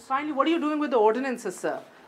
Finally, what are you doing with the ordinances, sir?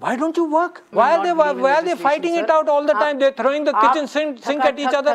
Why don't you work? Why are they fighting it out all the time? They're throwing the kitchen sink at each other.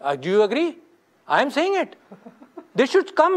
Do you agree? I am saying it. They should come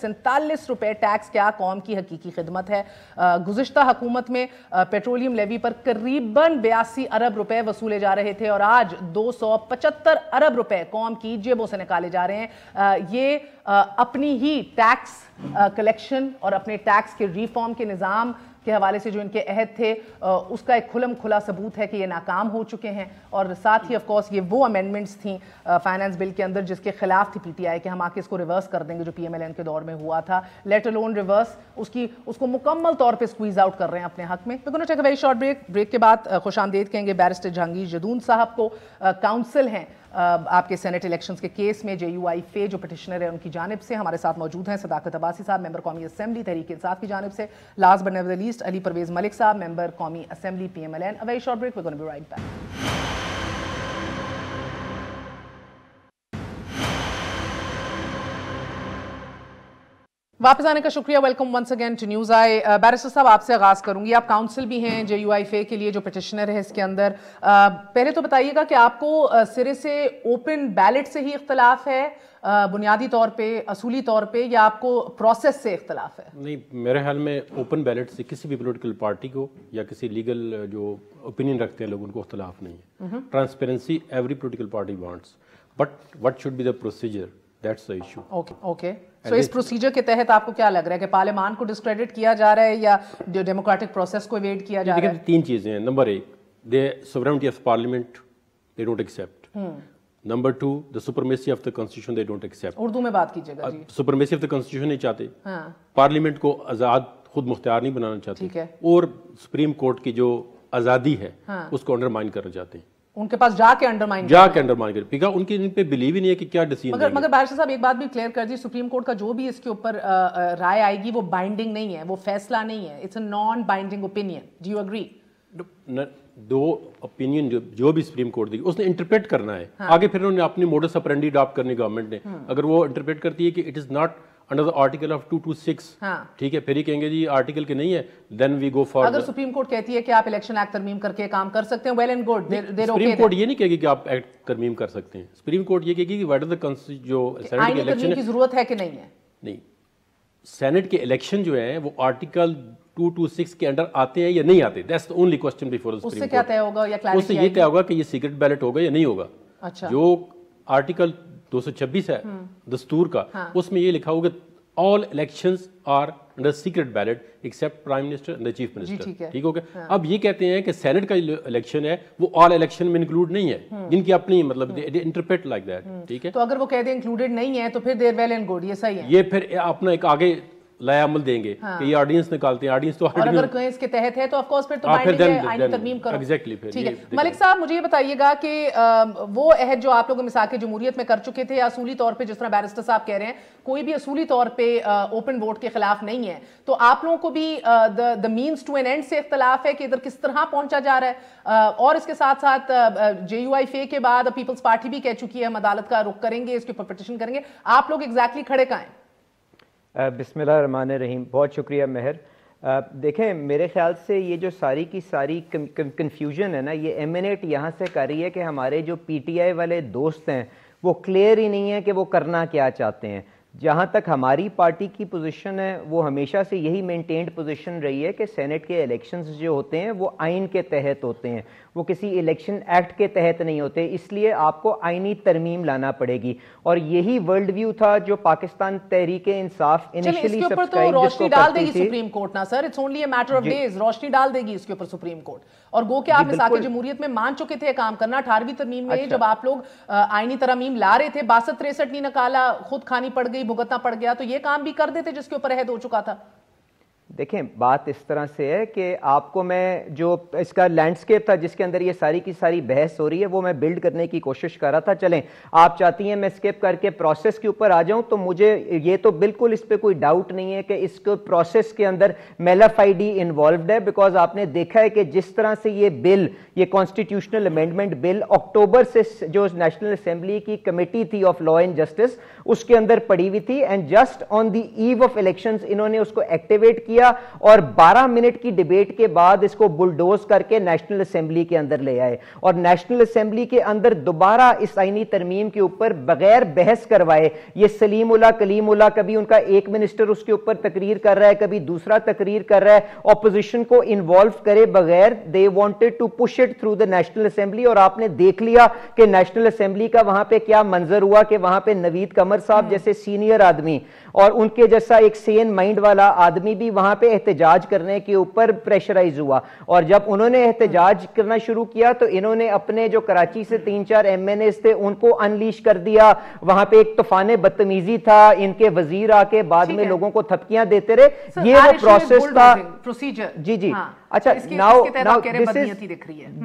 47 روپے tax کیا قوم کی حقیقی خدمت ہے. گزشتہ حکومت میں پیٹرولیم لیوی پر قریباً 82 ارب روپے وصولے جا رہے تھے اور آج 275 ارب روپے قوم کی جیبوں سے نکالے جا رہے ہیں. یہ اپنی ہی ٹیکس کلیکشن اور اپنے ٹیکس کے ریفارم کے نظام کے حوالے سے جو ان کے عہد تھے اس کا ایک کھلم کھلا ثبوت ہے کہ یہ ناکام ہو چکے ہیں. اور ساتھ ہی آف کورس یہ وہ امینڈمنٹس تھیں فائنانس بل کے اندر جس کے خلاف تھی پی ٹی آئی کہ ہم آ کے اس کو ریورس کر دیں گے جو پی ایم ایل این کے دور میں ہوا تھا. لیٹ الون ریورس اس کو مکمل طور پہ اسکویز آؤٹ کر رہے ہیں اپنے حق میں. we're going to take a very short break کے بعد خوش آمدید کہیں گے بیرسٹر جہانگیر جدون صاحب کو. کاؤنسل ہیں آپ کے سینٹ الیکشنز کے کیس میں جے یو آئی فے جو پٹیشنر ہے ان کی جانب سے. ہمارے ساتھ موجود ہیں صداقت عباسی صاحب ممبر قومی اسمبلی تحریک انصاف کی جانب سے. Last but never the least Ali Pervaiz Malik صاحب ممبر قومی assembly P M L N. A very short break, we're going to be right back. واپس آنے کا شکریہ. Welcome once again to news eye. Barrister صاحب آپ سے آغاز کروں گی. آپ کاؤنسل بھی ہیں جے یو آئی فے کے لیے جو پٹیشنر ہے اس کے اندر. پہلے تو بتائیے گا کہ آپ کو سرے سے اوپن بیلٹ سے ہی اختلاف ہے بنیادی طور پہ اصولی طور پہ یا آپ کو پروسیس سے اختلاف ہے؟ نہیں، میرے خیال میں اوپن بیلٹ سے کسی بھی پولیٹیکل پارٹی کو یا کسی لیگل جو اوپینین رکھتے ہیں لوگ ان کو اختلاف نہیں ہے. Transparency every political party wants but what should be the procedure, that's the issue. Okay so اس پروسیجر کے تحت آپ کو کیا لگ رہا ہے کہ پارلیمان کو ڈسکریڈٹ کیا جا رہا ہے یا ڈیموکریٹک پروسیس کو ایویڈ کیا جا رہا ہے؟ تین چیزیں ہیں. Number 1 the sovereignty of parliament they don't accept. Number 2 the supremacy of the constitution they don't accept. Urdu میں بات کیجیے گا جی. supremacy of the constitution نہیں چاہتے. پارلیمنٹ کو آزاد خود مختار نہیں بنانا چاہتے اور سپریم کورٹ کی جو آزادی ہے اس کو انڈرمائن کرنا چاہتے ہیں. ان کے پاس جا کے انڈرمائن کر کیونکہ ان کی ان پہ بلیو ہی نہیں ہے کہ کیا ڈیسیژن. مگر بیرسٹر صاحب ایک بات بھی کلیئر کر دی، سپریم کورٹ کا جو بھی اس کے اوپر رائے آئے گی وہ بائنڈنگ نہیں ہے، وہ فیصلہ نہیں ہے. It's a non binding opinion. Do you agree? دو اوپینین جو بھی سپریم کورٹ دی اس نے انٹرپریٹ کرنا ہے. آگے پھر انہوں نے اپنی موڈس اپرینڈی اڈاپٹ کرنی گورنمنٹ نے. اگر وہ انٹرپریٹ کرتی ہے کہ it is not under the article of 226 ٹھیک ہے، پھر ہی کہیں گے جی آرٹیکل کے نہیں ہے، دین وی گو فار. اگر سپریم کورٹ کہتی ہے کہ آپ الیکشن ایکٹ ترمیم کر کے کام کر سکتے ہیں، well and good. Supreme court یہ نہیں کہے گی کہ آپ ایکٹ ترمیم کر سکتے ہیں. سپریم کورٹ یہ کہے گی کہ واٹ از دا جو سینٹ کے الیکشن کی ضرورت ہے کہ نہیں ہے. نہیں، سینٹ کے الیکشن جو ہیں وہ آرٹیکل 226 کے انڈر آتے ہیں یا نہیں آتے. That's the only question before the Supreme Court. اس سے کیا طے ہوگا یا اس سے یہ طے ہوگا کہ یہ سیکرٹ بیلٹ ہوگا یا نہیں ہوگا. جو آرٹیکل 226 ہے دستور کا اس میں یہ لکھا ہوگا all elections are under secret ballot except prime minister and the chief minister. ٹھیک ہو گیا. اب یہ کہتے ہیں کہ سینٹ کا الیکشن ہے وہ آل الیکشن میں انکلوڈ نہیں ہے، جن کی اپنی مطلب انٹرپریٹ لائک دیٹ. ٹھیک ہے، تو اگر وہ کہہ دیں انکلوڈڈ نہیں ہے تو پھر دیر ویل اینڈ گڈ، یہ صحیح ہے. یہ پھر اپنا ایک آگے لائے عمل دیں گے کہ یہ آڈینس نکالتے ہیں. آڈینس تو اور اگر کہیں اس کے تحت ہے تو آف کورس پھر تو بائنڈنگ ہے، آئینی ترمیم کرو. ٹھیک ہے. ملک صاحب مجھے یہ بتائیے گا کہ وہ عہد جو آپ لوگ مساق جمہوریت میں کر چکے تھے اصولی طور پہ جس طرح بیرسٹر صاحب کہہ رہے ہیں کوئی بھی اصولی طور پہ اوپن ووٹ کے خلاف نہیں ہے، تو آپ لوگوں کو بھی the means to an end سے اختلاف ہے کہ ادھر کس طرح پہنچا جا رہا ہے؟ اور اس کے ساتھ ساتھ جے یو آئی فے کے بعد پیپلز پارٹی بھی کہہ چکی ہے ہم عدالت کا رخ کریں گے، اس کے اوپر پٹیشن کریں گے. آپ لوگ ایگزیکٹلی کھڑے کہاں ہیں؟ بسم اللہ الرحمن الرحیم. بہت شکریہ مہر. دیکھیں میرے خیال سے یہ جو ساری کی ساری کنفیوژن ہے نا، یہ ایمینیٹ یہاں سے کر رہی ہے کہ ہمارے جو پی ٹی آئی والے دوست ہیں وہ کلیئر ہی نہیں ہے کہ وہ کرنا کیا چاہتے ہیں. جہاں تک ہماری پارٹی کی پوزیشن ہے وہ ہمیشہ سے یہی مینٹینڈ پوزیشن رہی ہے کہ سینٹ کے الیکشنز جو ہوتے ہیں وہ آئین کے تحت ہوتے ہیں، وہ کسی الیکشن ایکٹ کے تحت نہیں ہوتے. اس لیے آپ کو آئینی ترمیم لانا پڑے گی اور یہی ورلڈ ویو تھا جو پاکستان تحریک انصاف انیشلی سبسکرائب روشنی ڈال دے گی سپریم کورٹ نا sir. It's only a matter of days. روشنی ڈال دے گی اس کے اوپر سپریم کورٹ. اور گو کہ آپ مساق جمہوریت میں مان چکے تھے کام کرنا. 18ویں ترمیم میں جب آپ لوگ آئینی ترمیم لا رہے تھے 62-63 نہیں نکالا، خود کھانی پڑ گئی، بھگتنا پڑ گیا، تو یہ کام بھی کر دیتے جس کے اوپر عہد ہو چکا تھا. دیکھیں بات اس طرح سے ہے کہ آپ کو میں جو اس کا لینڈسکیپ تھا جس کے اندر یہ ساری کی ساری بحث ہو رہی ہے وہ میں بلڈ کرنے کی کوشش کر رہا تھا. چلیں آپ چاہتی ہیں میں اسکیپ کر کے پروسیس کے اوپر آ جاؤں تو مجھے یہ تو بالکل اس پہ کوئی ڈاؤٹ نہیں ہے کہ اس کو پروسیس کے اندر میلف آئی ڈی انوالوڈ ہے. بیکاز آپ نے دیکھا ہے کہ جس طرح سے یہ بل، یہ کانسٹیٹیوشنل امینڈمنٹ بل اکتوبر سے جو نیشنل اسمبلی کی کمیٹی تھی آف لا اینڈ جسٹس اس کے اندر پڑی ہوئی تھی، اینڈ جسٹ آن دی ایو آف الیکشنز انہوں نے اس کو ایکٹیویٹ کیا کیا اور 12 منٹ کی ڈیبیٹ کے بعد اس کو بلڈوز کر کے نیشنل اسمبلی کے اندر لے آئے اور نیشنل اسمبلی کے اندر دوبارہ اس آئینی ترمیم کے اوپر بغیر بحث کروائے. یہ سلیم اللہ کلیم اللہ, کبھی ان کا ایک منسٹر اس کے اوپر تقریر کر رہا ہے, کبھی دوسرا تقریر کر رہا ہے, اپوزیشن کو انوالو کرے بغیر. they wanted to push it through the national assembly. اور آپ نے دیکھ لیا کہ نیشنل اسمبلی کا وہاں پہ کیا منظر ہوا کہ وہاں پہ نوید قمر صاحب جیسے سینئر آدمی اور ان کے جیسا ایک سین مائنڈ والا آدمی بھی وہاں پہ احتجاج کرنے کے اوپر پریشرائز ہوا. اور جب انہوں نے احتجاج کرنا شروع کیا تو انہوں نے اپنے جو کراچی سے 3-4 MNAs تھے ان کو انلیش کر دیا. وہاں پہ ایک طوفان بدتمیزی تھا, ان کے وزیر آ کے بعد میں لوگوں کو تھپکیاں دیتے رہے. یہ وہ پروسیس تھا. جی جی اچھا ناؤ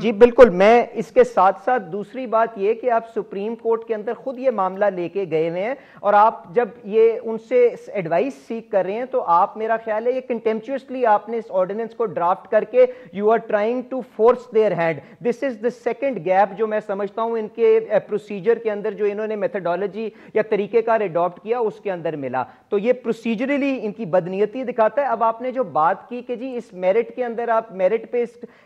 جی بالکل. میں اس کے ساتھ ساتھ دوسری بات یہ کہ آپ سپریم کورٹ کے اندر خود یہ معاملہ لے کے گئے ہوئے ہیں اور آپ جب یہ ان سے ایڈوائس سیکھ کر رہے ہیں تو آپ, میرا خیال ہے یہ کنٹمپچوسلی آپ نے اس آرڈیننس کو ڈرافٹ کر کے you are trying to force their hand. This is the second gap جو میں سمجھتا ہوں ان کے پروسیجر کے اندر جو انہوں نے میتھڈالوجی یا طریقہ کار اڈاپٹ کیا اس کے اندر ملا. تو یہ پروسیجرلی ان کی بدنیتی دکھاتا ہے. اب آپ نے جو بات کی کہ جی اس میرٹ کے اندر آپ میرٹ پہ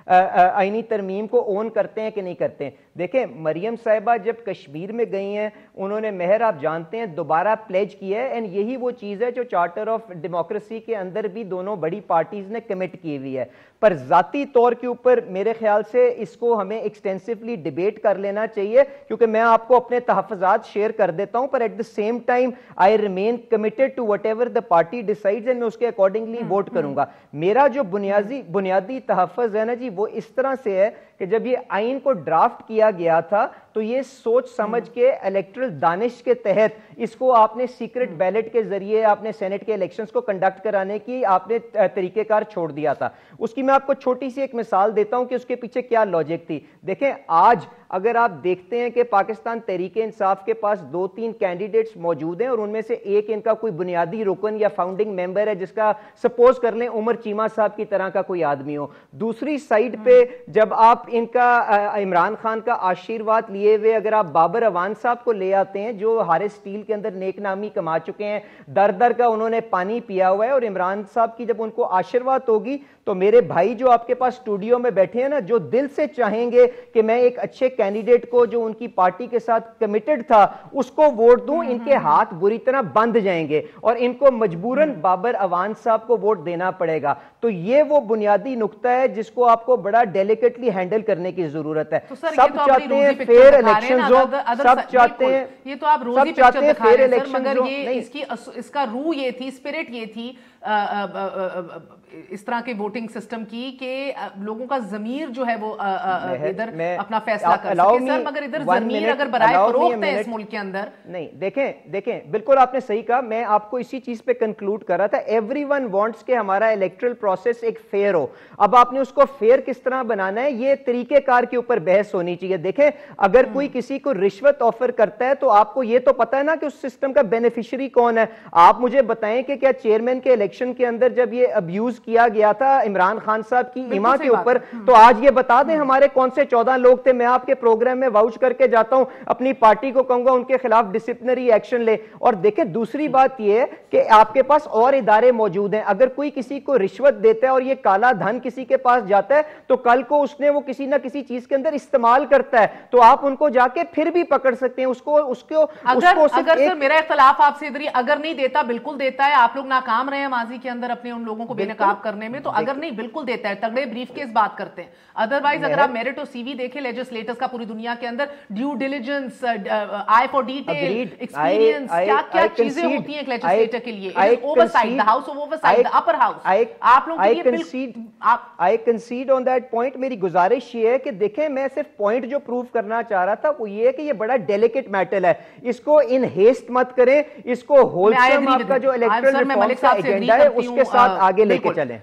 آئینی ترمیم کو اون کرتے ہیں کہ نہیں کرتے ہیں. دیکھیں مریم صاحبہ جب کشمیر میں گئی ہیں انہوں نے مہر آپ جانتے ہیں دوبارہ پلیج کیا ہے اینڈ یہی وہ چیز ہے جو چارٹر آف ڈیموکریسی کے اندر بھی دونوں بڑی پارٹیز نے کمٹ کی ہوئی ہے. پر ذاتی طور کے اوپر میرے خیال سے اس کو ہمیں ایکسٹینسولی ڈیبیٹ کر لینا چاہیے کیونکہ میں آپ کو اپنے تحفظات شیئر کر دیتا ہوں پر at the same time I remain committed to whatever the party decides and میں اس کے اکارڈنگلی ووٹ کروں گا. میرا جو بنیادی تحفظ ہے نا جی وہ اس طرح سے ہے کہ جب یہ آئین کو ڈرافٹ کیا گیا تھا تو یہ سوچ سمجھ کے الیکٹرل دانش کے تحت اس کو آپ نے سیکرٹ بیلٹ کے ذریعے آپ نے سینٹ کے الیکشنز کو کنڈکٹ کرانے کی آپ نے طریقہ کار چھوڑ دیا تھا. اس کی میں آپ کو چھوٹی سی ایک مثال دیتا ہوں کہ اس کے پیچھے کیا لاجک تھی. دیکھیں آج اگر آپ دیکھتے ہیں کہ پاکستان تحریک انصاف کے پاس 2-3 کینڈیڈیٹس موجود ہیں اور ان میں سے ایک ان کا کوئی بنیادی رکن یا فاؤنڈنگ ممبر ہے جس کا سپوز کر لیں عمر چیمہ صاحب کی طرح کا کوئی آدمی ہو. دوسری سائیڈ پہ جب آپ ان کا عمران خان کا آشیرواد لیے ہوئے اگر آپ بابر اوان صاحب کو لے آتے ہیں جو ہارے سٹیل کے اندر نیک نامی کما چکے ہیں, در در کا انہوں نے پانی پیا ہوا ہے اور عمران صاحب کی جب ان کو آشیرواد ہوگی تو میرے بھائی جو آپ کے پاس اسٹوڈیو میں بیٹھے ہیں نا جو دل سے چاہیں گے کہ میں ایک اچھے کینڈیڈیٹ کو جو ان کی پارٹی کے ساتھ کمیٹڈ تھا اس کو ووٹ دوں, ان کے ہاتھ بری طرح بند جائیں گے اور ان کو مجبوراً بابر اوان صاحب کو ووٹ دینا پڑے گا. تو یہ وہ بنیادی نقطہ ہے جس کو آپ کو بڑا ڈیلیکیٹلی ہینڈل کرنے کی ضرورت ہے. سب چاہتے ہیں فیئر الیکشنز ہو, سب چاہتے ہیں, یہ تو آپ روزی پکچر دکھا رہے ہیں سر, مگر یہ اس کا روح یہ تھی, اسپرٹ یہ تھی اس طرح کے ووٹنگ سسٹم کی کہ لوگوں کا ضمیر جو ہے وہ ادھر اپنا فیصلہ کر سکے سر, مگر ادھر ضمیر اگر برائے فروخت ہے اس ملک کے اندر نہیں. دیکھیں بالکل آپ نے صحیح کہا, میں آپ کو اسی چیز پہ کنکلوڈ کر رہا تھا. ایوری ون وانٹس کہ ہمارا الیکٹرل پروسیس ایک فیئر ہو. اب آپ نے اس کو فیئر کس طرح بنانا ہے یہ طریقہ کار کے اوپر بحث ہونی چاہیے. دیکھیں اگر کوئی کسی کو رشوت آفر کرتا ہے تو آپ کو یہ تو پتا ہے نا کہ اس سسٹم کا بینیفیشری کون ہے. آپ مجھے بتائیں کہ کیا چیئرمین کے الیکشن کے اندر جب یہ ابیوز کیا گیا تھا عمران خان صاحب کی ایما کے اوپر تو آج یہ بتا دیں ہمارے کون سے 14 لوگ تھے. میں آپ کے پروگرام میں واؤچ کر کے جاتا ہوں, اپنی پارٹی کو کہوں گا ان کے خلاف ڈسپلنری ایکشن لے. اور دیکھیں دوسری بات یہ ہے کہ آپ کے پاس اور ادارے موجود ہیں. اگر کوئی کسی کو رشوت دیتا ہے اور یہ کالا دھن کسی کے پاس جاتا ہے تو کل کو اس نے وہ کسی نہ کسی چیز کے اندر استعمال کرتا ہے تو آپ ان کو جا کے پھر بھی پکڑ سکتے ہیں. اگر سر میرا اختلاف آپ سے ادھر اگر نہیں دیتا بالکل دیتا ہے. آپ لوگ ناکام رہے ہیں ماضی کے اندر اپنے ان لوگوں کو بے نقاب کرنے میں, تو اگر نہیں بالکل دیتا ہے, تگڑے بریف کیس بات کرتے ہیں. ادروائز اگر آپ میرٹ اور سی وی دیکھیں لیجسلیٹرز کا پوری دنیا کے اندر due diligence, eye for detail, experience, کیا چیزیں ہوتی ہیں ایک لیجسلیٹر کے لیے. Oversight, the house of oversight, the upper house. آپ لوگ I concede on that point. میری گزارش یہ ہے کہ دیکھیں میں صرف پوائنٹ جو پروف کرنا چاہ رہا تھا وہ یہ ہے کہ یہ بڑا ڈیلیکیٹ میٹر ہے, اس کو ان ہیسٹ مت کریں, اس کو ہولسم آپ کا جو الیکٹرل ریفارمز کا ایجنڈا ہے اس کے ساتھ آگے لے کے چلیں.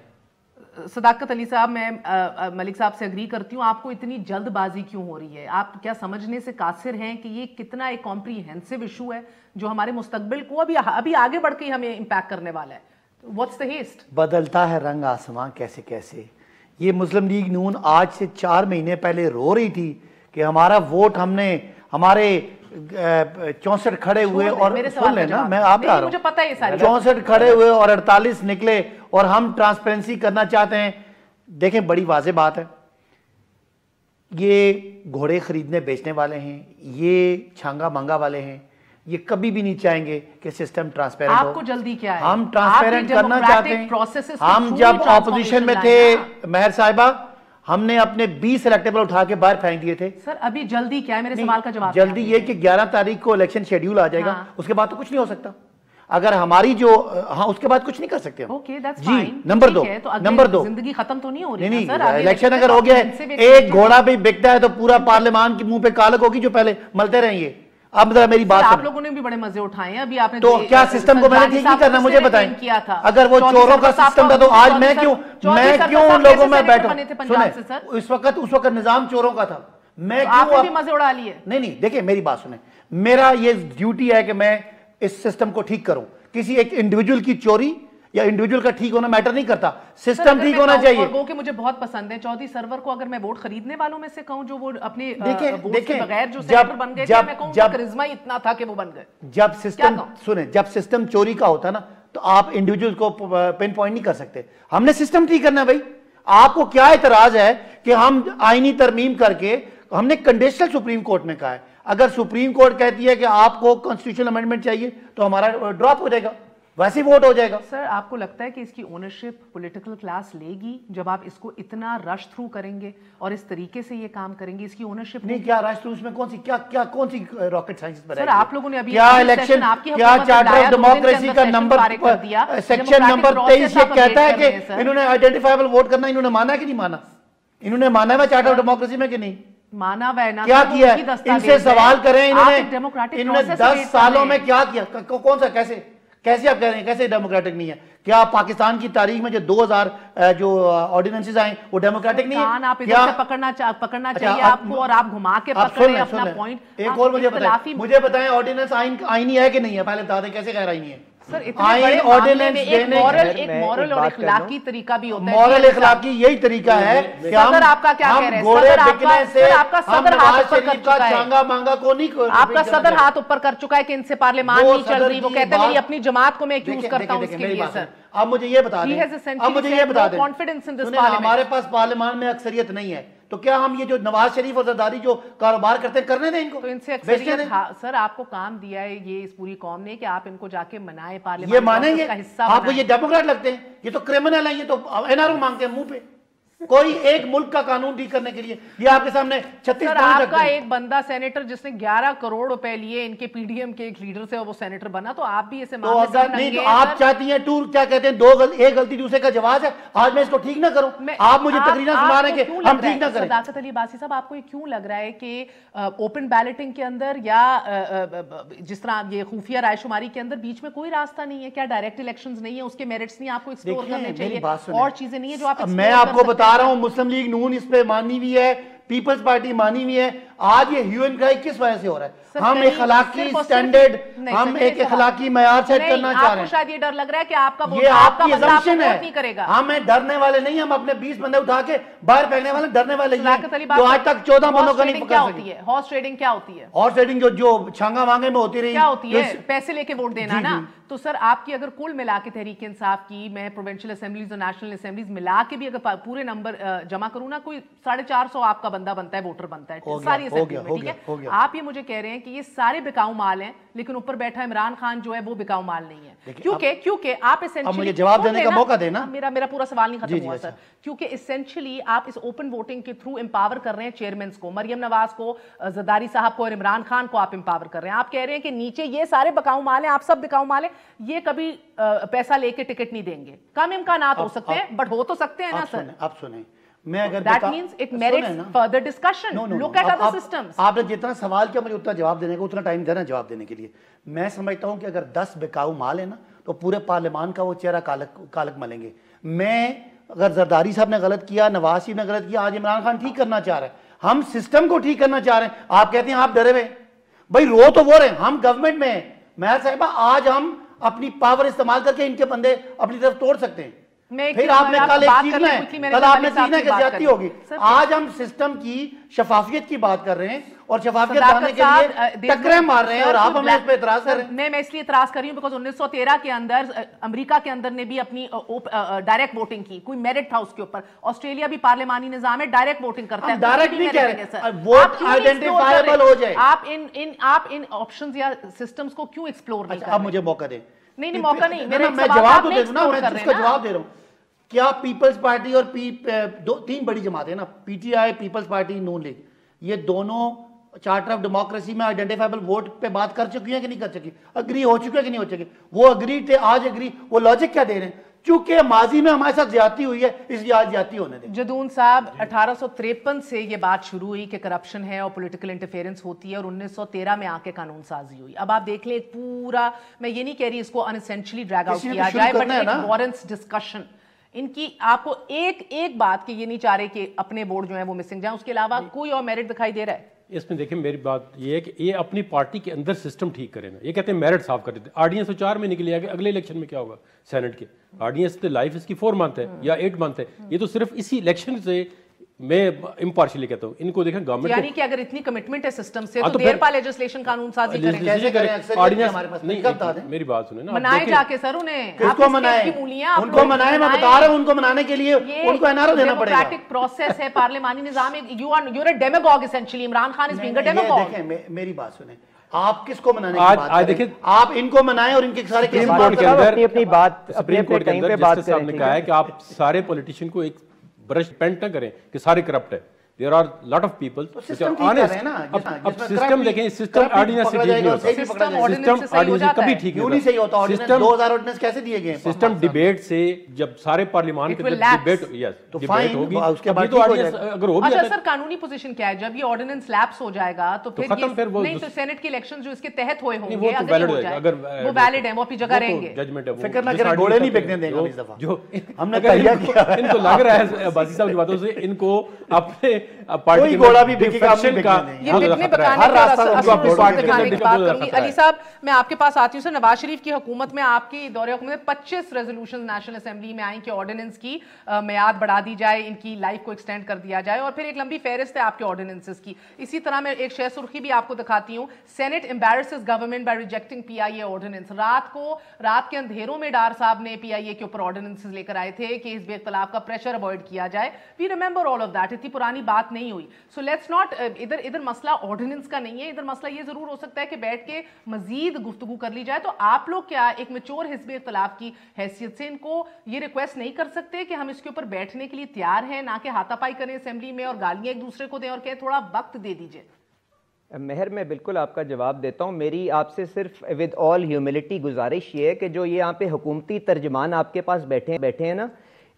صداقت علی صاحب, میں ملک صاحب سے اگری کرتی ہوں. آپ کو اتنی جلد بازی کیوں ہو رہی ہے؟ آپ کیا سمجھنے سے قاصر ہیں کہ یہ کتنا ایک کمپریہنسو ایشو ہے جو ہمارے مستقبل کو ابھی آگے بڑھ کے ہمیں امپیکٹ کرنے والا ہے؟ What's the haste? بدلتا ہے رنگ آسمان کیسے کیسے. یہ مسلم لیگ نون آج سے 4 مہینے پہلے رو رہی تھی کہ ہمارا ووٹ ہم نے ہمارے 64 کھڑے ہوئے اور سن لینا میں آپ کا مجھے پتہ ہے یہ ساری 64 کھڑے ہوئے اور 48 نکلے اور ہم ٹرانسپیرنسی کرنا چاہتے ہیں. دیکھیں بڑی واضح بات ہے, یہ گھوڑے خریدنے بیچنے والے ہیں, یہ چھانگا مانگا والے ہیں, یہ کبھی بھی نہیں چاہیں گے کہ سسٹم ٹرانسپیرنٹ ہو. آپ کو جلدی کیا ہے؟ ہم ٹرانسپیرنٹ کرنا چاہتے ہیں. ہم جب اپوزیشن میں تھے مہر صاحبہ, ہم نے اپنے 20 الیکٹیبل اٹھا کے باہر پھینک دیے تھے. سر ابھی جلدی کیا ہے؟ میرے سوال کا جواب. جلدی یہ کہ 11 تاریخ کو الیکشن شیڈیول آ جائے گا, اس کے بعد تو کچھ نہیں ہو سکتا. اگر ہماری جو ہاں اس کے بعد کچھ نہیں کر سکتے ہم. جی نمبر 2 زندگی ختم تو نہیں ہو رہی. نہیں الیکشن اگر ہو گیا ہے, ایک گھوڑا بھی بکتا ہے تو پورا پارلیمان کے منہ پہ کالک ہوگی جو پہلے ملتے رہیں گے. اب ذرا میری بات آپ لوگوں نے بھی بڑے مزے اٹھائے ہیں. ابھی آپ نے تو کیا سسٹم کو میں نے ٹھیک نہیں کرنا, مجھے بتائیں. اگر وہ چوروں کا سسٹم تھا تو آج میں کیوں لوگوں میں بیٹھا. سنیں اس وقت نظام چوروں کا تھا, میں کیوں مزے اڑا لیے. نہیں دیکھیں میری بات سنیں, میرا یہ ڈیوٹی ہے کہ میں اس سسٹم کو ٹھیک کروں. کسی ایک انڈیویجول کی چوری یا انڈیویجول کا ٹھیک ہونا میٹر نہیں کرتا, سسٹم ٹھیک ہونا چاہیے. کہ مجھے بہت پسند ہے چودھری سرور کو, اگر میں ووٹ خریدنے والوں میں سے کہوں جو وہ اپنے ووٹ کے بغیر جو سینیٹر بن گئے تھے, میں کہوں کہ کرزما ہی اتنا تھا کہ وہ بن گئے. جب سسٹم چوری کا ہوتا نا تو آپ انڈیویجول کو پن پوائنٹ نہیں کر سکتے. ہم نے سسٹم ٹھیک کرنا ہے بھائی. آپ کو کیا اعتراض ہے کہ ہم آئینی ترمیم کر کے, ہم نے کنڈیشنل سپریم کورٹ میں کہا ہے, اگر سپریم کورٹ کہتی ہے کہ آپ کو کانسٹیٹیوشنل امینڈمنٹ چاہیے تو ہمارا ڈراپ ہو جائے گا, ویسے ہی ووٹ ہو جائے گا. سر آپ کو لگتا ہے کہ اس کی اونرشپ پولیٹیکل کلاس لے گی جب آپ اس کو اتنا رش تھرو کریں گے اور اس طریقے سے یہ کام کریں گے؟ اس کی اونرشپ نہیں. کیا رش تھرو, اس میں کون سی راکٹ سائنس پر ہے؟ سر آپ لوگوں نے ابھی کیا الیکشن, کیا چارٹر آف ڈیموکریسی کا سیکشن نمبر 23 یہ کہتا ہے کہ انہوں نے آئیڈینٹیفائیبل ووٹ کرنا, انہوں نے مانا کہ نہیں مانا؟ انہوں نے مانا ہے چارٹر آف ڈیموکریسی میں کہ نہیں مانا ہے؟ کیا کیا ہے؟ ان سے سوال کریں, انہوں نے 10 سالوں میں کیا کیا, کون سا, کیسے آپ کہہ رہے ہیں کیسے ڈیموکریٹک نہیں ہے؟ کیا پاکستان کی تاریخ میں جو 2000 جو آرڈیننسز آئیں وہ ڈیموکریٹک نہیں ہے؟ آپ ادھر سے پکڑنا چاہیے آپ کو اور آپ گھما کے پکڑیں اپنا پوائنٹ. ایک اور مجھے بتائیں آرڈیننس آئینی ہے کہ نہیں ہے؟ پہلے بتا دیں کیسے غیر آئینی ہے. سر ایک مورل اور اخلاقی طریقہ بھی ہوتا ہے. مورل اخلاقی یہی طریقہ ہے کہ صدر آپ کا کیا کہہ رہے ہیں؟ گھوڑے بکنے سے آپ کا صدر ہاتھ اوپر کر چکا ہے, چانگا مانگا کو نہیں, آپ کا صدر ہاتھ اوپر کر چکا ہے کہ ان سے پارلیمان نہیں چل رہی. وہ کہتے ہیں میری اپنی جماعت کو میں ایکیوز کرتا ہوں اس کے لیے. سر اب مجھے یہ بتا دیں, ہمارے پاس پارلیمان میں اکثریت نہیں ہے تو کیا ہم یہ جو نواز شریف اور زرداری جو کاروبار کرتے ہیں کرنے دیں ان کو؟ تو ان سے اکثریت. سر آپ کو کام دیا ہے یہ اس پوری قوم نے کہ آپ ان کو جا کے منائیں پارلیمان. یہ مانیں گے؟ آپ کو یہ ڈیموکریٹ لگتے ہیں؟ یہ تو کرمنل ہیں, یہ تو این آر او مانگتے ہیں منہ پہ. کوئی ایک ملک کا قانون ٹھیک کرنے کے لیے یہ آپ کے سامنے 36 سر آپ کا ایک بندہ سینیٹر جس نے 11 کروڑ روپے لیے ان کے پی ڈی ایم کے ایک لیڈر سے وہ سینیٹر بنا, تو آپ بھی ایسے معاملے سے نہیں. تو آپ چاہتی ہیں ٹور کیا کہتے ہیں ایک غلطی دوسرے کا جواز ہے, آج میں اس کو ٹھیک نہ کروں, آپ مجھے تقریرا سنا رہے ہیں کہ ہم ٹھیک نہ کریں. صداقت علی عباسی صاحب آپ کو یہ کیوں لگ رہا ہے کہ اوپن بیلٹنگ کے اندر یا جس طرح یہ خفیہ رائے شماری کے اندر بیچ میں کوئی راستہ نہیں ہے؟ کیا ڈائریکٹ الیکشنز نہیں ہے, اس کے میرٹس نہیں آپ کو ایکسپلور کرنے چاہیے, اور چیزیں نہیں ہے جو آپ میں آپ کو بتا رہا ہوں مسلم لیگ نون اس پہ مانی ہوئی ہے, پیپلز پارٹی مانی ہوئی ہے. آج یہ ہیو اینڈ کرائی کس وجہ سے ہو رہا ہے؟ ہم اخلاقی سٹینڈرڈ, ہم ایک اخلاقی معیار سیٹ کرنا چاہ رہے ہیں. آپ کو شاید یہ ڈر لگ رہا ہے کہ آپ کا یہ آپ کی assumption ہے. ہمیں ڈرنے والے نہیں, ہم اپنے 20 بندے اٹھا کے باہر پھینکنے والے ڈرنے والے ہیں جو آج تک 14 بندوں کا نہیں پکڑ سکے. ہارس ٹریڈنگ کیا ہوتی ہے؟ ہارس ٹریڈنگ جو چھانگا مانگے میں ہوتی رہی, کیا ہوتی ہے؟ پیسے لے کے ووٹ دینا نا. تو سر آپ کی اگر کل ملا کے تحریک انصاف کی میں پروونشل اسمبلیز اور نیشنل اسمبلیز ملا کے بھی اگر پورے نمبر جمع کروں نا, کوئی 450 آپ کا بندہ بنتا ہے, ووٹر بنتا ہے ساری اسمبلیز میں. ٹھیک ہے, آپ یہ مجھے کہہ رہے ہیں کہ یہ سارے بکاؤ مال ہیں, لیکن اوپر بیٹھا عمران خان جو ہے وہ بکاؤ مال نہیں ہے. کیونکہ آپ اب مجھے جواب دینے کا موقع دینا, میرا پورا سوال نہیں ختم ہوا سر. کیونکہ اسینشلی آپ اس اوپن ووٹنگ کے تھرو امپاور کر رہے ہیں چیئرمینز کو, مریم نواز کو, زرداری صاحب کو اور عمران خان کو آپ امپاور کر رہے ہیں. آپ کہہ رہے ہیں کہ نیچے یہ سارے بکاؤ مال ہیں, آپ سب بکاؤ مال ہیں, یہ کبھی پیسہ لے کے ٹکٹ نہیں دیں گے. کم امکانات ہو سکتے ہیں بٹ ہو تو سکتے ہیں نا سر. آپ سنیں, میں اگر that means it merits further discussion. Look at other systems. آپ نے جتنا سوال کیا مجھے اتنا جواب دینے کا اتنا ٹائم دینا جواب دینے کے لیے. میں سمجھتا ہوں کہ اگر 10 بکاؤ مال ہے نا تو پورے پارلیمان کا وہ چہرہ کالک ملیں گے. میں اگر زرداری صاحب نے غلط کیا, نواز شریف نے غلط کیا, آج عمران خان ٹھیک کرنا چاہ رہے ہیں, ہم سسٹم کو ٹھیک کرنا چاہ رہے ہیں. آپ کہتے ہیں آپ ڈرے ہوئے, بھائی رو تو وہ رہے ہیں, ہم گورنمنٹ میں ہیں. مہر صاحبہ آج ہم اپنی پاور استعمال کر کے ان کے بندے اپنی طرف توڑ سکتے ہیں. پھر آپ نے کل ایک چیز ہے، کل آپ نے سیکھنا کہ زیادتی ہوگی. آج ہم سسٹم کی شفافیت کی بات کر رہے ہیں اور شفافیت لانے کے لیے ٹکریں مار رہے ہیں اور آپ ہمیں اس پہ اعتراض کر رہے ہیں. میں اس لیے اعتراض کر رہی ہوں بیکاز 1913 کے اندر امریکہ کے اندر نے بھی اپنی ڈائریکٹ ووٹنگ کی, کوئی میرٹ تھا اس کے اوپر. آسٹریلیا بھی پارلیمانی نظام ہے, ڈائریکٹ ووٹنگ کرتا ہے. ڈائریکٹ نہیں کہہ رہے, ووٹ آئیڈینٹیفائیبل ہو جائے. آپ ان آپشنز یا سسٹمز کو کیوں ایکسپلور نہیں کر رہے؟ اب مجھے موقع دیں. نہیں موقع نہیں, میں جواب تو دے دوں نا, میں اس کا جواب دے رہا ہوں. کیا پیپلز پارٹی اور تین بڑی جماعتیں نا, P T I, peoples party, Noon league, یہ دونوں چارٹر آف ڈیموکریسی میں آئیڈینٹیفائیبل ووٹ پہ بات کر چکی ہیں کہ نہیں کر چکی؟ اگری ہو چکے کہ نہیں ہو چکے؟ وہ اگری تھے, آج اگری, وہ لاجک کیا دے رہے ہیں؟ چونکہ ماضی میں ہمارے ساتھ زیادتی ہوئی ہے اس لیے آج زیادتی ہونے دیں. جدون صاحب 1853 سے یہ بات شروع ہوئی کہ کرپشن ہے اور پولیٹیکل انٹرفیرنس ہوتی ہے, اور 1913 میں آ کے قانون سازی ہوئی. اب آپ دیکھ لیں ایک پورا, میں یہ نہیں کہہ رہی اس کو انسینشلی ڈریگ آؤٹ کیا جائے, بٹ ایک وارنٹس ڈسکشن ان کی. آپ کو ایک بات کہ یہ نہیں چاہ رہے کہ اپنے ووٹ جو ہیں وہ مسنگ جائیں, اس کے علاوہ کوئی اور میرٹ دکھائی دے رہا ہے؟ اس میں دیکھیں میری بات یہ ہے کہ یہ اپنی پارٹی کے اندر سسٹم ٹھیک کرے نا. یہ کہتے ہیں میرٹ صاف کر دیتے. آرڈیننس تو 4 مہینے کے لیے, اگلے الیکشن میں کیا ہوگا سینٹ کے؟ آرڈیننس تو لائف اس کی 4 منتھ ہے یا 8 منتھ ہے. یہ تو صرف اسی الیکشن سے میں امپارشلی کہتا ہوں. ان کو دیکھیں گورنمنٹ یعنی کہ اگر اتنی کمٹمنٹ ہے سسٹم سے تو دیر پا لیجسلیشن قانون سازی کریں. میری بات سنیں نا, منائے جا کے سر انہیں, کس کو منائے؟ ان کو منائے, میں بتا رہا ہوں ان کو منانے کے لیے ان کو انارو دینا پڑے گا. ڈیموکریٹک پروسیس ہے, پارلیمانی نظام ہے. You are a demagogue essentially. Imran Khan is being a demagogue. دیکھیں میری بات سنیں, آپ کس کو منانے کی بات کریں؟ آپ ان کو منائیں اور ان کے سارے کیس اپنی بات سپریم کورٹ کے اندر جسٹس صاحب نے کہا ہے کہ آپ سارے پولیٹیشین کو ایک برش پینٹ نہ کریں کہ سارے کرپٹ ہے. There are lot of people which are honest. اب سسٹم دیکھیں, سسٹم آرڈیننس سے ٹھیک نہیں ہوتا. سسٹم آرڈیننس کبھی ٹھیک نہیں ہوتا. سسٹم 2000 آرڈیننس کیسے دیے گئے؟ سسٹم ڈیبیٹ سے جب سارے پارلیمان کے ڈیبیٹ ہوگی اس کے بعد تو آرڈیننس اگر ہو بھی جاتا ہے. سر قانونی پوزیشن کیا ہے جب یہ آرڈیننس لیپس ہو جائے گا تو پھر نہیں تو سینٹ کے الیکشن جو اس کے تحت ہوئے ہوں گے اگر وہ ویلڈ ہیں وہ اپنی جگہ رہیں گے. فکر نہ کریں, گھوڑے نہیں بکنے دیں گے اس دفعہ. جو ہم نے کہا ان کو لگ رہا ہے باسی صاحب کی باتوں سے ان کو اپنے پارٹی علی صاحب میں آپ کے پاس آتی ہوں. سر نواز شریف کی حکومت میں, آپ کی دور حکومت میں 25 ریزولوشن نیشنل اسمبلی میں آئیں کہ آرڈیننس کی میعاد بڑھا دی جائے, ان کی لائف کو ایکسٹینڈ کر دیا جائے, اور پھر ایک لمبی فہرست ہے آپ کے آرڈیننسز کی. اسی طرح میں ایک شہ سرخی بھی آپ کو دکھاتی ہوں, senate embarrasses government by rejecting P I A ordinance. رات کے اندھیروں میں ڈار صاحب نے پی آئی اے کے اوپر آرڈیننسز لے کر آئے تھے کہ حزب اختلاف کا پریشر اوائڈ کیا جائے. We remember all of that. اتنی پرانی بات نہیں ہوئی. سو لیٹس ناٹ, ادھر مسئلہ آرڈیننس کا نہیں ہے, ادھر مسئلہ یہ ضرور ہو سکتا ہے کہ بیٹھ کے مزید گفتگو کر لی جائے. تو آپ لوگ کیا ایک میچور حزب اختلاف کی حیثیت سے ان کو یہ ریکویسٹ نہیں کر سکتے کہ ہم اس کے اوپر بیٹھنے کے لیے تیار ہیں, نہ کہ ہاتھا پائی کریں اسمبلی میں اور گالیاں ایک دوسرے کو دیں اور کہ تھوڑا وقت دے دیجئے؟ مہر میں بالکل آپ کا جواب دیتا ہوں. میری آپ سے صرف ود آل ہیوملٹی گزارش یہ ہے کہ جو یہ یہاں پہ حکومتی ترجمان آپ کے پاس بیٹھے ہیں نا,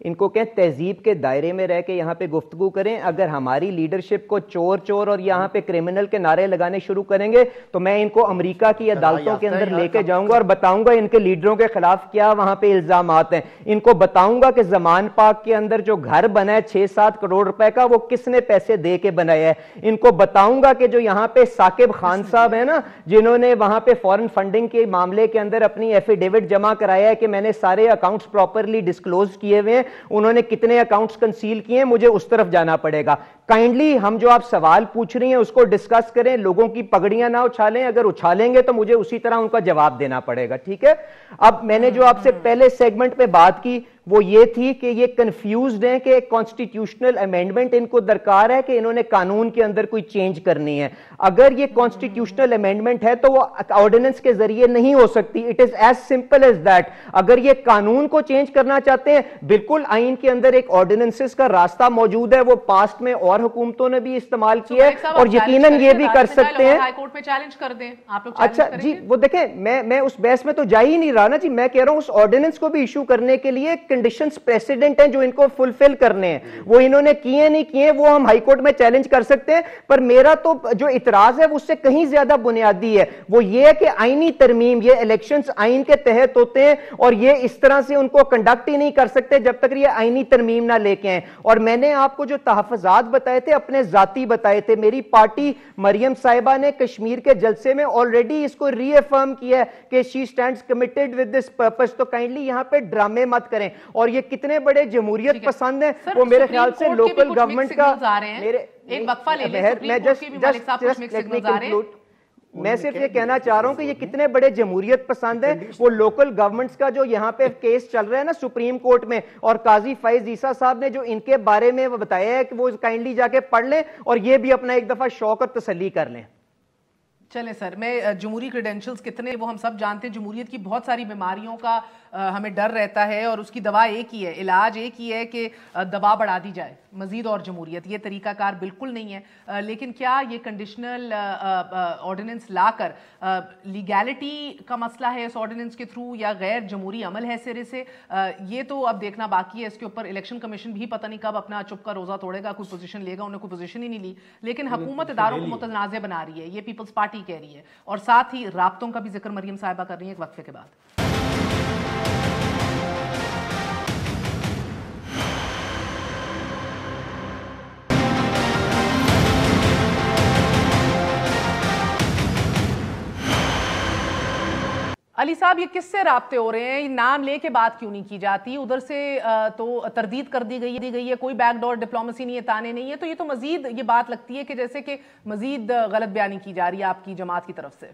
ان کو کہ تہذیب کے دائرے میں رہ کے یہاں پہ گفتگو کریں. اگر ہماری لیڈرشپ کو چور چور اور یہاں پہ کرمنل کے نعرے لگانے شروع کریں گے تو میں ان کو امریکہ کی عدالتوں کے اندر لے کے جاؤں گا اور بتاؤں گا ان کے لیڈروں کے خلاف کیا وہاں پہ الزامات ہیں. ان کو بتاؤں گا کہ زمان پاک کے اندر جو گھر بنا ہے 6-7 کروڑ روپے کا, وہ کس نے پیسے دے کے بنایا ہے. ان کو بتاؤں گا کہ جو یہاں پہ ثاقب خان صاحب ہیں نا, جنہوں نے وہاں پہ فورن فنڈنگ کے معاملے کے اندر اپنی ایفیڈیوٹ جمع کرایا ہے کہ میں نے سارے اکاؤنٹس پراپرلی ڈسکلوز کیے ہوئے ہیں, انہوں نے کتنے اکاؤنٹس کنسیل کیے ہیں, مجھے اس طرف جانا پڑے گا. کائنڈلی ہم جو آپ سوال پوچھ رہی ہیں اس کو ڈسکس کریں, لوگوں کی پگڑیاں نہ اچھالیں. اگر اچھالیں گے تو مجھے اسی طرح ان کا جواب دینا پڑے گا. ٹھیک ہے. اب میں نے جو آپ سے پہلے سیگمنٹ پہ بات کی وہ یہ تھی کہ یہ کنفیوزڈ ہیں کہ کانسٹیٹیوشنل امینڈمنٹ ان کو درکار ہے کہ انہوں نے قانون کے اندر کوئی چینج کرنی ہے. اگر یہ کانسٹیٹیوشنل امینڈمنٹ ہے تو وہ آرڈیننس کے ذریعے نہیں ہو سکتی. It is as simple as that. اگر یہ قانون کو چینج کرنا چاہتے ہیں, بالکل آئین کے اندر ایک آرڈیننسز کا راستہ موجود ہے, وہ پاسٹ میں اور حکومتوں نے بھی استعمال کیا ہے, اور یقیناً یہ بھی کر سکتے ہیں. ہائی کورٹ میں چیلنج کر دیں آپ لوگ. اچھا جی, وہ دیکھیں میں اس بحث میں تو جا ہی نہیں رہا نا جی. میں کہہ رہا ہوں اس آرڈیننس کو بھی ایشو کرنے کے لیے کنڈیشنز پریسیڈنٹ ہیں جو ان کو فلفل کرنے ہیں. وہ انہوں نے کیے نہیں کیے وہ ہم ہائی کورٹ میں چیلنج کر سکتے ہیں. پر میرا تو جو اعتراض ہے وہ اس سے کہیں زیادہ بنیادی ہے. وہ یہ ہے کہ آئینی ترمیم, یہ الیکشنز آئین کے تحت ہوتے ہیں اور یہ اس طرح سے ان کو کنڈکٹ ہی نہیں کر سکتے جب تک یہ آئینی ترمیم نہ لے کے آئیں. اور میں نے آپ کو جو تحفظات بتائے تھے اپنے ذاتی بتائے تھے. میری پارٹی مریم صاحبہ نے کشمیر کے جلسے میں آلریڈی اس کو ری افرم کیا ہے کہ she stands committed with this purpose. تو کائنڈلی یہاں پہ ڈرامے مت کریں. اور یہ کتنے بڑے جمہوریت پسند ہیں. وہ میرے خیال سے لوکل گورنمنٹ کا ایک وقفہ لے لیں. میں صرف یہ کہنا چاہ رہا ہوں کہ یہ کتنے بڑے جمہوریت پسند ہیں. وہ لوکل گورنمنٹس کا جو یہاں پہ کیس چل رہا ہے نا سپریم کورٹ میں, اور قاضی فائز عیسیٰ صاحب نے جو ان کے بارے میں بتایا ہے کہ وہ کائنڈلی جا کے پڑھ لیں اور یہ بھی اپنا ایک دفعہ شوق اور تسلی کر لیں. چلیں سر, میں جمہوری کریڈینشلز کتنے وہ ہم سب جانتے ہیں. جمہوریت کی بہت ساری بیماریوں کا ہمیں ڈر رہتا ہے اور اس کی دوا ایک ہی ہے, علاج ایک ہی ہے کہ دوا بڑھا دی جائے مزید اور جمہوریت. یہ طریقہ کار بالکل نہیں ہے. لیکن کیا یہ کنڈیشنل آرڈیننس لا کر لیگیلٹی کا مسئلہ ہے اس آرڈیننس کے تھرو یا غیر جمہوری عمل ہے سرے سے, یہ تو اب دیکھنا باقی ہے. اس کے اوپر الیکشن کمیشن بھی پتہ نہیں کب اپنا چپ کا روزہ توڑے گا, کوئی پوزیشن لے گا. انہوں نے کوئی پوزیشن ہی نہیں لی. لیکن حکومت اداروں کو متنازع بنا رہی ہے, یہ پیپلز پارٹی کہہ رہی ہے, اور ساتھ ہی رابطوں کا بھی ذکر مریم صاحبہ کر رہی ہیں ایک وقفے کے بعد. علی صاحب, یہ کس سے رابطے ہو رہے ہیں؟ نام لے کے بات کیوں نہیں کی جاتی؟ ادھر سے تو تردید کر دی گئی ہے, کوئی بیک ڈور ڈپلومیسی نہیں ہے, تانے نہیں ہے. تو یہ تو مزید یہ بات لگتی ہے کہ جیسے کہ مزید غلط بیانی کی جا رہی ہے آپ کی جماعت کی طرف سے.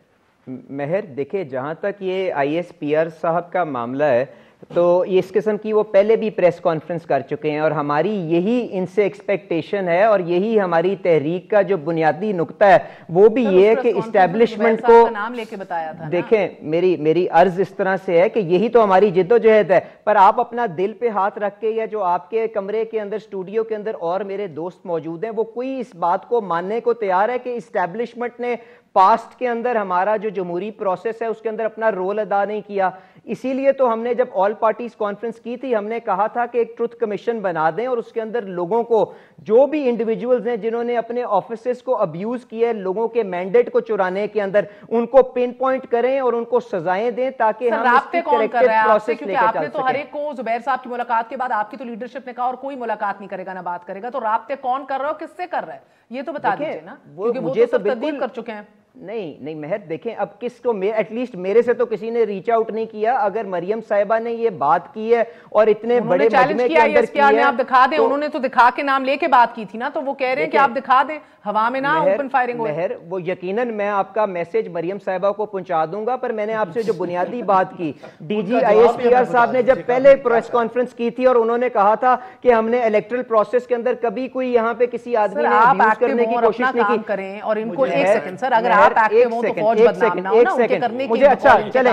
مہر دیکھیں, جہاں تک یہ ISPR صاحب کا معاملہ ہے تو اس قسم کی وہ پہلے بھی پریس کانفرنس کر چکے ہیں, اور ہماری یہی ان سے ایکسپیکٹیشن ہے اور یہی ہماری تحریک کا جو بنیادی نقطہ ہے وہ بھی یہ ہے کہ اسٹیبلشمنٹ کو نام لے کے بتایا تھا. دیکھیں, میری عرض اس طرح سے ہے کہ یہی تو ہماری جد و جہد ہے, پر آپ اپنا دل پہ ہاتھ رکھ کے, یا جو آپ کے کمرے کے اندر اسٹوڈیو کے اندر اور میرے دوست موجود ہیں, وہ کوئی اس بات کو ماننے کو تیار ہے کہ اسٹیبلشمنٹ نے پاسٹ کے اندر ہمارا جو جمہوری پروسیس ہے اس کے اندر اپنا رول ادا نہیں کیا؟ اسی لیے تو ہم نے جب آل پارٹیز کانفرنس کی تھی, ہم نے کہا تھا کہ ایک ٹروتھ کمیشن بنا دیں اور اس کے اندر لوگوں کو, جو بھی انڈیویجولز ہیں جنہوں نے اپنے آفیسز کو ابیوز کیا ہے لوگوں کے مینڈیٹ کو چرانے کے اندر, ان کو پن پوائنٹ کریں اور ان کو سزائیں دیں تاکہ ہم رابطے کون کر رہا ہے آپ سے؟ کیونکہ آپ نے تو ہر ایک کو, زبیر صاحب کی ملاقات کے بعد آپ کی تو لیڈرشپ نے کہا اور کوئی ملاقات نہیں کرے گا نہ بات کرے گا, تو رابطے کون کر رہا ہے اور کس سے کر رہا ہے یہ تو بتا دیجیے نا, کیونکہ وہ تو سب تردید کر چکے ہیں. نہیں مہر, دیکھیں اب کس کو, ایٹ لیسٹ میرے سے تو کسی نے ریچ آؤٹ نہیں کیا. اگر مریم صاحبہ نے یہ بات کی ہے اور اتنے بڑے مجمع کے اندر کی ہے, آپ دکھا دیں. انہوں نے تو دکھا کے نام لے کے بات کی تھی نا, تو وہ کہہ رہے ہیں کہ آپ دکھا دیں, ہوا میں نہ اوپن فائرنگ ہو. مہر, وہ یقیناً میں آپ کا میسج مریم صاحبہ کو پہنچا دوں گا, پر میں نے آپ سے جو بنیادی بات کی, DG ISPR صاحب نے جب پہلے پریس کانفرنس کی تھی اور انہوں نے کہا تھا کہ ہم نے الیکٹرل پروسیس کے اندر کبھی کوئی یہاں پہ کسی آدمی نے ابیوز کرنے کی کوشش نہیں کی. کریں اور ان کو ایک سیکنڈ سر, اگر آپ ایکٹیو ہوں تو فوج بدنام نہ ہو نا, ان کے کرنے کی. مجھے اچھا چلیں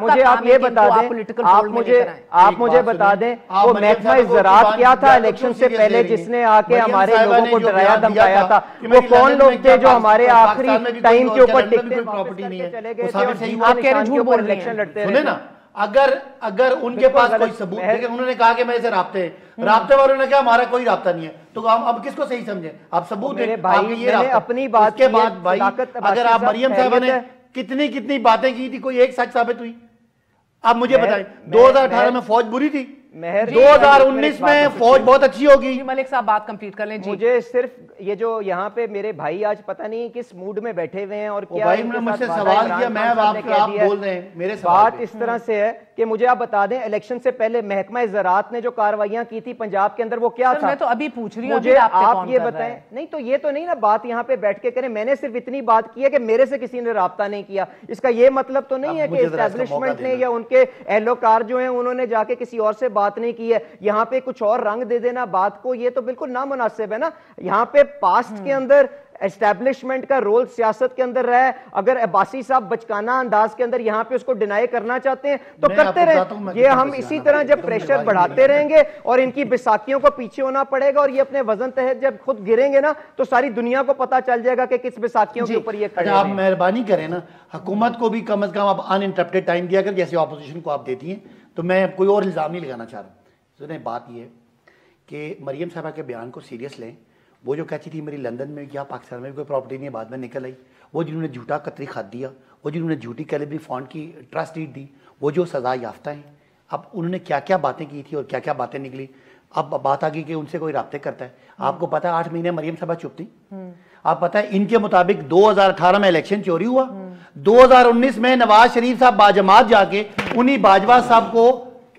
مجھے آپ یہ بتا دیں, آپ مجھے بتا دیں وہ محکمہ زراعت کیا تھا الیکشن سے پہلے جس نے آ کے ہمارے لوگوں کو ڈرایا دھمکایا تھا؟ وہ کون لوگ تھے جو ہمارے آخری ٹائم کے اوپر ٹکتے چلے گئے تھے اور آپ کہہ رہے ہیں جھوٹ بول رہے ہیں؟ لڑتے رہے نا. اگر ان کے پاس کوئی ثبوت, لیکن انہوں نے کہا کہ میں اسے رابطے والوں نے کہا ہمارا کوئی رابطہ نہیں ہے, تو ہم اب کس کو صحیح سمجھیں؟ آپ ثبوت دیں اپنی بات کے بعد. بھائی اگر آپ مریم صاحبہ نے کتنی باتیں کی تھی, کوئی ایک سچ ثابت ہوئی؟ آپ مجھے بتائیں, 2018 میں فوج بری تھی, 2019 میں فوج بہت اچھی ہوگی. ملک صاحب بات کمپلیٹ کر لیں. مجھے صرف یہ جو یہاں پہ میرے بھائی آج پتہ نہیں کس موڈ میں بیٹھے ہوئے ہیں اور کیا بھائی نے مجھ سے سوال کیا, میں آپ بول رہے ہیں میرے بات اس طرح سے ہے کہ مجھے آپ بتا دیں الیکشن سے پہلے محکمہ زراعت نے جو کاروائیاں کی تھی پنجاب کے اندر وہ کیا تھا؟ میں تو ابھی پوچھ رہی ہوں, مجھے آپ یہ بتائیں. نہیں تو یہ تو نہیں نا بات یہاں پہ بیٹھ کے کریں, میں نے صرف اتنی بات کی ہے کہ میرے سے کسی نے رابطہ نہیں کیا. اس کا یہ مطلب تو نہیں ہے کہ اسٹیبلشمنٹ نے یا ان کے اہلوکار جو ہیں انہوں نے جا کے کسی اور سے بات نہیں کی ہے. یہاں پہ کچھ اور رنگ دے دینا بات کو, یہ تو بالکل نامناسب ہے نا. یہاں پہ پاسٹ کے اندر اسٹیبلشمنٹ کا رول سیاست کے اندر رہا ہے. اگر عباسی صاحب بچکانہ انداز کے اندر یہاں پہ اس کو ڈینائی کرنا چاہتے ہیں تو کرتے رہیں. یہ ہم اسی طرح جب پریشر بڑھاتے رہیں گے اور ان کی بیساکھیوں کو پیچھے ہونا پڑے گا اور یہ اپنے وزن تحت جب خود گریں گے نا تو ساری دنیا کو پتا چل جائے گا کہ کس بیساکھیوں کے اوپر یہ کھڑے ہیں. آپ مہربانی کریں نا, حکومت کو بھی کم از کم آپ انٹرپٹیڈ ٹائم دیا کر, جیسے اپوزیشن کو آپ دیتی ہیں. تو میں کوئی اور الزام نہیں لگانا چاہ رہا ہوں. سنیں, بات یہ ہے کہ مریم صاحبہ کے بیان کو سیریس لیں. وہ جو کہتی تھی میری لندن میں یا پاکستان میں کوئی پراپرٹی نہیں ہے, بعد میں نکل آئی. وہ جنہوں نے جھوٹا قطری خط دیا, وہ جنہوں نے جھوٹی کیلیبری فونٹ کی ٹرسٹ ڈیڈ دی, وہ جو سزا یافتہ ہیں. اب انہوں نے کیا کیا باتیں کی تھی اور کیا کیا باتیں نکلی. اب بات آ گئی کہ ان سے کوئی رابطے کرتا ہے. آپ کو پتا ہے 8 مہینے مریم صاحبہ چپ تھی. آپ پتا ہے ان کے مطابق 2018 میں الیکشن چوری ہوا, 2019 میں نواز شریف صاحب باجماعت جا کے انہی باجوہ صاحب کو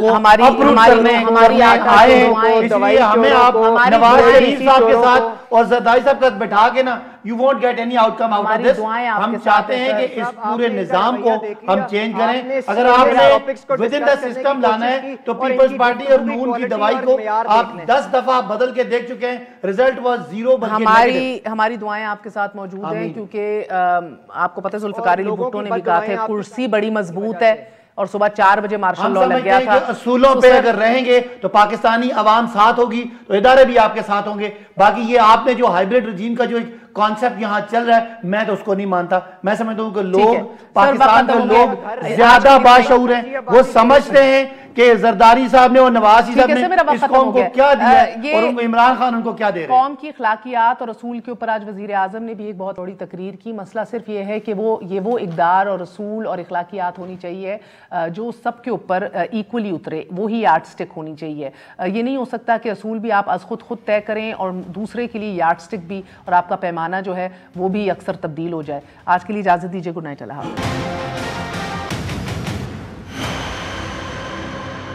کو ہماری آئے ہیں، اس لیے ہمیں آپ نواز شریف صاحب کے ساتھ اور زرداری صاحب کے ساتھ بٹھا کے نا you won't get any outcome out of this. ہم چاہتے ہیں کہ اس پورے نظام کو ہم چینج کریں. اگر آپ نے within the system لانا ہے تو پیپلز پارٹی اور نون کی دوائی کو آپ 10 دفعہ بدل کے دیکھ چکے ہیں, رزلٹ واز زیرو. ہماری دعائیں آپ کے ساتھ موجود ہیں, کیونکہ آپ کو پتہ ہے ذوالفقار علی بھٹو نے بھی کہا تھا کرسی بڑی مضبوط ہے, اور صبح 4 بجے مارشل لاء لگ گیا تھا. اصولوں پہ اگر رہیں گے تو پاکستانی عوام ساتھ ہوگی, تو ادارے بھی آپ کے ساتھ ہوں گے. باقی یہ آپ نے جو ہائیبریڈ رجیم کا جو کانسیپٹ یہاں چل رہا ہے, میں تو اس کو نہیں مانتا. میں سمجھتا ہوں کہ لوگ پاکستان کے لوگ زیادہ باشعور ہیں, وہ سمجھتے ہیں کہ زرداری صاحب نے اور نواز صاحب نے اس قوم کو کیا دیا اور عمران خان ان کو کیا دے رہے ہیں. قوم کی اخلاقیات اور اصول کے اوپر آج وزیر اعظم نے بھی ایک بہت بڑی تقریر کی. مسئلہ صرف یہ ہے کہ وہ اقدار اور اصول اور اخلاقیات ہونی چاہیے جو سب کے اوپر ایکولی اترے, وہی یارڈ سٹک ہونی چاہیے. یہ نہیں ہو سکتا کہ اصول بھی آپ از خود طے کریں اور دوسرے کے لیے یارڈ سٹک بھی, اور آپ کا پیمانہ جو ہے وہ بھی اکثر تبدیل ہو جائے. آج کے لیے اجازت دیجیے, گڈ نائٹ, اللہ حافظ.